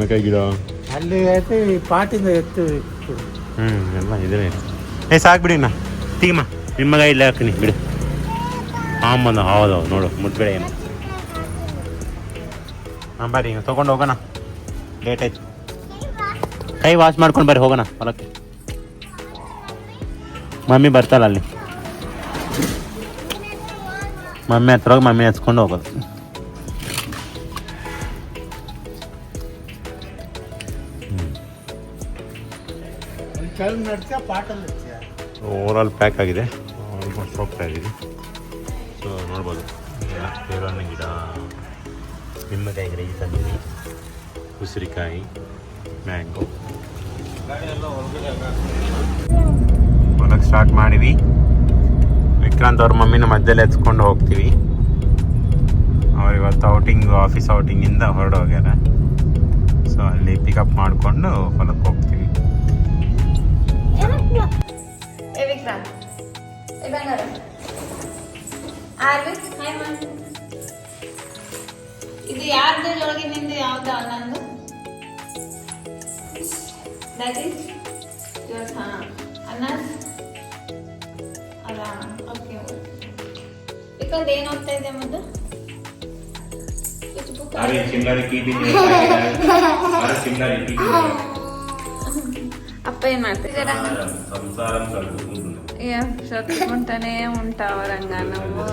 ಬೆಂಡೆಕಾಯಿ ಗಿಡ ಅಲ್ಲಿ ಐತೆ ಪಾಟಿಂದ ಎತ್ತು ಎಲ್ಲ ಇದೇ ಸಾಕು ಬಿಡಿ ನಾ ಟೀಮ ನಿಮ್ಮ ಮಗ ಇಲ್ಲ ಹಾಕ್ತೀನಿ ಬಿಡು ಬಂದ ಹೌದೌದು ನೋಡು ಮುಟ್ಬೇಡ ಏನು ಬರ್ರಿ ಈಗ ತೊಗೊಂಡು ಹೋಗೋಣ ಲೇಟ್ ಆಯ್ತು ಕೈ ವಾಶ್ ಮಾಡ್ಕೊಂಡು ಬರ್ರಿ ಹೋಗೋಣ ಹೊಲಕ್ಕೆ ಮಮ್ಮಿ ಬರ್ತಾಳ ಅಲ್ಲಿ ಮಮ್ಮಿ ಹತ್ರ ಹೋಗಿ ಮಮ್ಮಿ ಹಚ್ಕೊಂಡು ಹೋಗೋದು ಓವರಾಲ್ ಪ್ಯಾಕ್ ಆಗಿದೆ ಆಲ್ಮೋಸ್ಟ್ ಹೋಗ್ತಾ ಇದ್ದೀವಿ ಸೊ ನೋಡ್ಬೋದು ಪೇರಣ್ಣ ಗಿಡ ನಿಮ್ಮಕಾಯಿ ಗಿಡ ಈ ತಂದಿವಿ ಉಸಿರಿಕಾಯಿ ಮ್ಯಾಂಗೋ ಹೊಲಕ್ಕೆ ಸ್ಟಾರ್ಟ್ ಮಾಡಿವಿ ವಿಕ್ರಾಂತ್ ಅವ್ರ ಮಮ್ಮಿನ ಮಧ್ಯದಲ್ಲಿ ಎತ್ಕೊಂಡು ಹೋಗ್ತೀವಿ ಅವ್ರಿವತ್ತು ಆಫೀಸ್ ಔಟಿಂಗಿಂದ ಹೊರಡೋಗ್ಯಾರ ಸೊ ಅಲ್ಲಿ ಪಿಕಪ್ ಮಾಡಿಕೊಂಡು ಹೊಲಕ್ಕೆ ಹೋಗ್ತೀವಿ ಇದು ಯಾರ್ದು ಒಳಗಿನಿಂದ ಯಾವ್ದು ನಂದು ಅನ್ನಾಸ್ ಅಲ್ಲ ಓಕೆ ಬಿಕಾಸ್ ಏನು ಓದ್ತಾ ಇದೆ ಮೊದಲು ಅಪ್ಪ ಏನ್ ಮಾಡ್ತಿದ್ದೀರಾ ಸತ್ಕೊಂತಾನೆ ಉಂಟಾವರಂಗ ನಾವು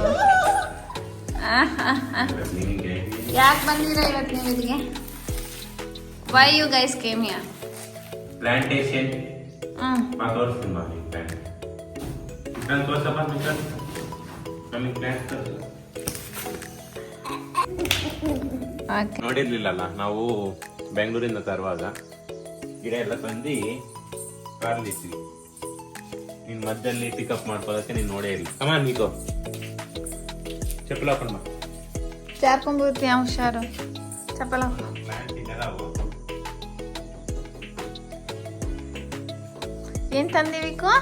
ಯಾಕೆ ಬಂದಿರ ಇವತ್ತು ನೀವು ಇಲ್ಲಿಗೆ why you guys came here plantation ನೋಡಿರ್ಲಿಲ್ಲಲ್ಲ ನಾವು ಬೆಂಗಳೂರಿಂದ ತರುವಾಗ ಗಿಡ ಎಲ್ಲ ತಂದು ಕಾರಲ್ಲಿ ಇಟ್ವಿ ನೀನ್ ಮಧ್ಯದಲ್ಲಿ ಪಿಕಪ್ ಮಾಡ್ಕೊಳ್ಳೋಕೆ ನೀನ್ ನೋಡೇ ಇಲ್ಲ ಅಮ್ಮ ನೀಕೋ ಚಪ್ಪಲ್ ಹಾಕೊಂಡ್ ಜಾರ್ಕೊಂಡ್ಬಿಡ್ತೀಯ ಹುಷಾರು ಚಪ್ಪಲ್ ಏನ್ ತಂದಿವಿಕೋ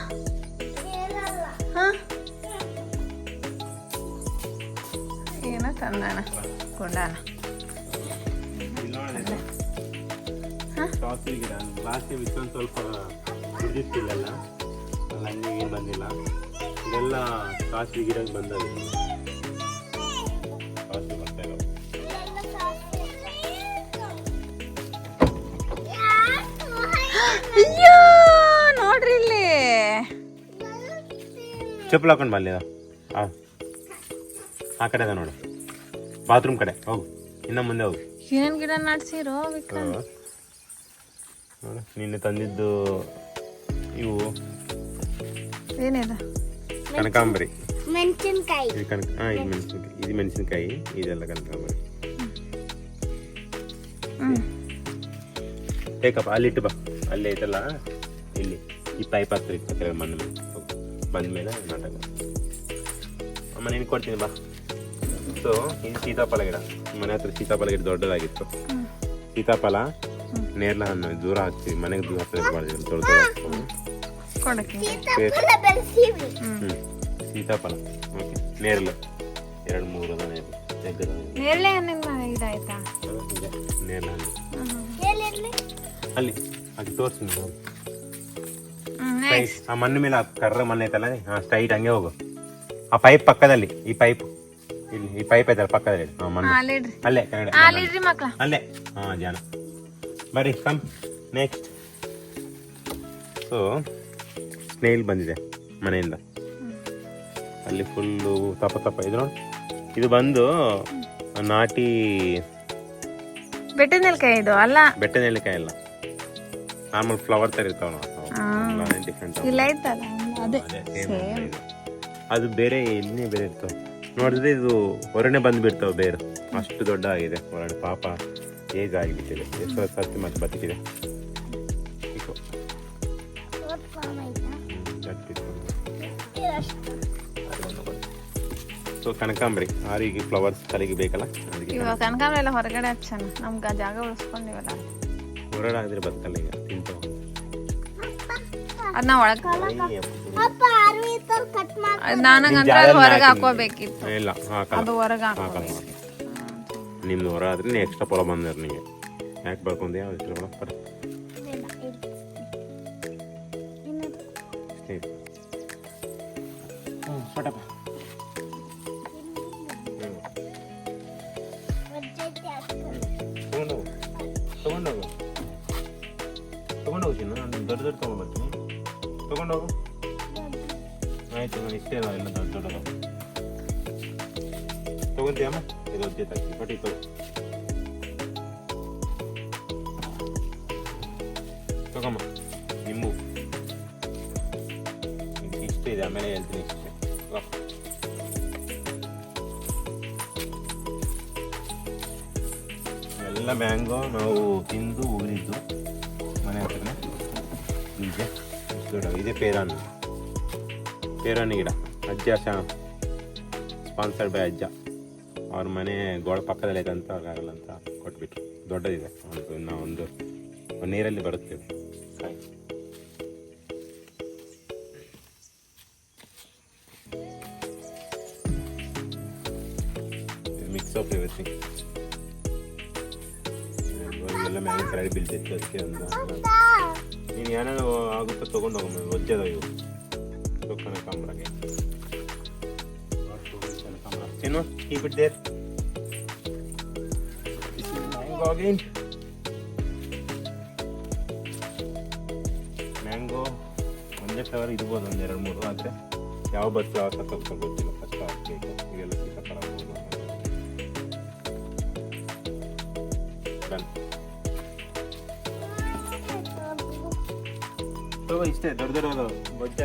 ಏನ ತಂದಾನ ಕೊಂಡಾನ ಲಾಸ್ಟ್ ವಿಶ್ವಂತ ಸ್ವಲ್ಪ ಬಿದ್ದಿತ್ತಿಲ್ಲಲ್ಲ ಹಂಗೆ ಏನು ಬಂದಿಲ್ಲ ಇದೆಲ್ಲ ಸಾಸಿವೆ ಗಿಡಕ್ಕೆ ಬಂದದ್ದು ಸಾಸಿವೆ ಬರ್ತಾ ಇರೋ ಅಯ್ಯೋ ನೋಡ್ರಿ ಇಲ್ಲಿ ಚಪ್ಪಲ್ ಹಾಕೊಂಡು ಬಲ್ಲಿ ಆ ಕಡೆ ಅದ ನೋಡು ಬಾತ್ರೂಮ್ ಕಡೆ ಹೋಗು ಇನ್ನ ಮುಂದೆ ಹೋಗು ಏನೇನ್ ಗಿಡ ನಡ್ಸಿರೋ ವಿಕ್ರಮ್ ನೋಡು ನಿನ್ನೆ ತಂದಿದ್ದು ಇವು ಏನಿದೆ ಕನಕಾಂಬರಿ ಮೆಣಸಿನಕಾಯಿ ಇದು ಮೆಣಸಿನಕಾಯಿ ಇದೆಲ್ಲ ಕನಕಾಂಬರಿ ಬೇಕಪ್ಪ ಅಲ್ಲಿಟ್ಟು ಬಾ ಅಲ್ಲಿ ಐತಲ್ಲ ಇಲ್ಲಿ ಈ ಪೈಪ್ ಹಾಕ್ತಾರೆ ಬಂದ್ಮೇಲೆ ನಾಟಕ ಅಮ್ಮ ನೀನು ಕೊಡ್ತೀನಿ ಬಾ ಸೊ ಇದು ಸೀತಾಫಲ ಗಿಡ ಮನೆ ಹತ್ರ ಸೀತಾಫಲ ಗಿಡ ದೊಡ್ಡದಾಗಿತ್ತು ಸೀತಾಫಲ ನೇರ್ಲ ಹಣ್ಣು ದೂರ ಹಾಕ್ತೀವಿ ಮನೆಗೆ ದೂರ ಮಾಡ್ತೀವಿ ದೊಡ್ಡ ಸೀತಾಫಲ ಓಕೆ ನೇರಳು 2-3 ನೇರಳೆ ಹಣ್ಣಿನ ಗಿಡ ಆಯ್ತಾ ನೇರಳೆ ಹಣ್ಣು ಅಲ್ಲಿ ಅದು ತೋರಿಸ್ತೀನಿ ಆ ಮಣ್ಣು ಮೇಲೆ ಕರ್ರ ಮಣ್ಣು ಐತಲ್ಲ ಸ್ಟ್ರೈಟ್ ಹಂಗೆ ಹೋಗು ಆ ಪೈಪ್ ಪಕ್ಕದಲ್ಲಿ ಈ ಪೈಪ್ ಇಲ್ಲಿ ಈ ಪೈಪ್ ಐತಲ್ಲ ಪಕ್ಕದಲ್ಲಿ ಅಲ್ಲೇ ಅಲ್ಲೇ ಜಾನ ಬರ್ರಿ ಕಮ್ ನೆಕ್ಸ್ಟ್ ಸೊ ಸ್ನೇಲ್ ಬಂದಿದೆ ಮನೆಯಿಂದ ಅಲ್ಲಿ ಫುಲ್ಲು ತಪ್ಪ ಇದ್ರು ಇದು ಬಂದು ನಾಟಿ ಬೆಟ್ಟ ನೆಲಕಾಯಿ ಇದು ಅಲ್ಲ ಬೆಟ್ಟ ನೆಲಕಾಯಿ ಅಲ್ಲ ನಾರ್ಮಲ್ ಫ್ಲವರ್ ತರ ಇರ್ತಾವ ಡಿಫ್ರೆಂಟ್ ಅದು ಬೇರೆ ಇಲ್ಲಿ ಬೇರೆ ಇರ್ತಾವ ನೋಡಿದ್ರೆ ಇದು ಹೊರನೆ ಬಂದ್ಬಿಡ್ತಾವ ಬೇರೆ ಅಷ್ಟು ದೊಡ್ಡ ಆಗಿದೆ ಹೊರಗಡೆ ಪಾಪ ಏಜ್ ಆಗಿಬಿಟ್ಟಿದೆ ಎಷ್ಟು ಸತ್ತಿ ಮತ್ತೆ ಬದುಕಿದೆ ಸೊ ಕನಕಾಂಬರಿ ಆರಿಗೆ ಫ್ಲವರ್ಸ್ ತಲೆಗೆ ಬೇಕಲ್ಲ ಇವಾಗ ಕನಕಾಂಬರಿ ಎಲ್ಲ ಹೊರಗಡೆ ಹಚ್ಚೋಣ ನಮ್ಗೆ ಜಾಗ ಉಳಿಸ್ಕೊಂಡಿವಲ್ಲ ಹೊರಗಡೆ ಆಗಿದ್ರೆ ಬದುಕಲ್ಲ ಈಗ ತಿಂತ ಅದನ್ನ ಒಳಗೆ ನನಗಂದ್ರೆ ಹೊರಗೆ ಹಾಕೋಬೇಕಿತ್ತು ಇಲ್ಲ ಅದು ಹೊರಗೆ ಹಾಕೋಬೇಕು ನಿಮ್ದು ಹೊರ ಆದ್ರೆ ಎಕ್ಸ್ಟ್ರಾ ಪೊಲ ಬಂದ್ರೆ ನಿಮಗೆ ಯಾಕೆ ಬರ್ಕೊಂಡೆ ಯಾವ ಇಟ್ರೆ ಬರ ಪಟಪ ತಗೊಂಡೋಗು ಚಿನ್ನ ನಾನು ದೊಡ್ಡ ತೊಗೊಂಡ್ಬರ್ತೀನಿ ತಗೊಂಡೋಗು ಆಯ್ತು ನಾನು ಇಷ್ಟೇ ಅಲ್ಲ ಎಲ್ಲ ದೊಡ್ಡ ದೊಡ್ಡದು ತಗೊಂತೀಯಮ್ಮ ಇದು ಅಜ್ಜೆ ತಾಕಿ ಬಟ್ ತಗೋ ತಗೊಮ್ಮ ನಿಂಬು ಇಷ್ಟೇ ಇದೆ ಆಮೇಲೆ ಹೇಳ್ತೀನಿ ಇಷ್ಟೇ ಎಲ್ಲ ಮ್ಯಾಂಗೋ ನಾವು ತಿಂದು ಉಳಿದಿದ್ದು ಮನೆ ಹತ್ರನೇ ಬೀಜ ಇದೇ ಪೇರನ್ನು ಗಿಡ ಅಜ್ಜ ಸ್ಪಾನ್ಸರ್ಡ್ ಬೈ ಅಜ್ಜ ಅವ್ರ ಮನೆ ಗೋಡೆ ಪಕ್ಕದಲ್ಲಿ ಐತೆ ಅಂತ ಆಗಲ್ಲ ಅಂತ ಕೊಟ್ಬಿಟ್ರು ದೊಡ್ಡದಿದೆ ಒಂದು ಇನ್ನೂ ಒಂದು ನೀರಲ್ಲಿ ಬರುತ್ತೇವೆ ಕಾಯಿ ಮಿಕ್ಸ್ ಆಫ್ ಎವ್ರಿಥಿಂಗ್ ಎಲ್ಲ ಮ್ಯಾಂಗೋ ಕರಡಿ ಬೀಳ್ತಿತ್ತು ಅದಕ್ಕೆ ಒಂದು ನೀನು ಏನೇನು ಆಗುತ್ತೋ ತೊಗೊಂಡು ಹೋಗಮ್ಮ ಒಜ್ಜದ ಇವು ಕನಕಾಂಬ್ರಗೆ ತಿನ್ನು ಕೀಪ್ ಇಟ್ ದೇರ್ ಮ್ಯಾಂಗೋ ಒಂದೇ ಫ್ಲೇವರ್ ಇರ್ಬೋದು ಒಂದು 2-3 ಆದರೆ ಯಾವ ಬಸ್ ಯಾವ ಸತ್ತ ಗೊತ್ತಿಲ್ಲ ಕಷ್ಟ ಆಗಬೇಕು ಇವೆಲ್ಲ ಸಿಕ್ಕತ್ತರ ಇಷ್ಟೇ ದೊಡ್ಡ ದೊಡ್ಡ ಬೊಜ್ಜ